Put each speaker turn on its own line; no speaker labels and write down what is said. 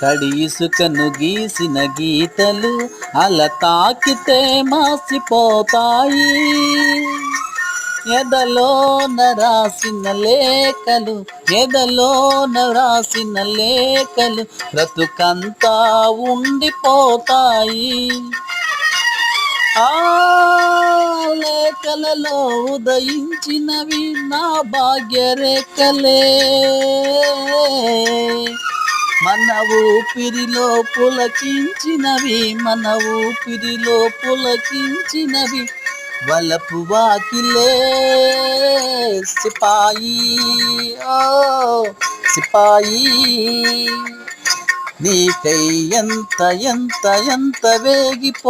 తడి ఇసుకను గీసిన గీతలు అలా తాకితే మాసిపోతాయి. ఎదలోన రాసిన లేఖలు, ఎదలోన రాసిన లేఖలు బ్రతుకంతా ఉండిపోతాయి. ఆ లేఖలలో ఉదయించినవి నా భాగ్యరేఖలే. మన ఊపిరిలో పులకించినవి, మన ఊపిరిలో పులకించినవి వలపు వాకిలే. సిపాయి ఓ సిపాయి, నీకై ఎంత ఎంత ఎంత వేగిపో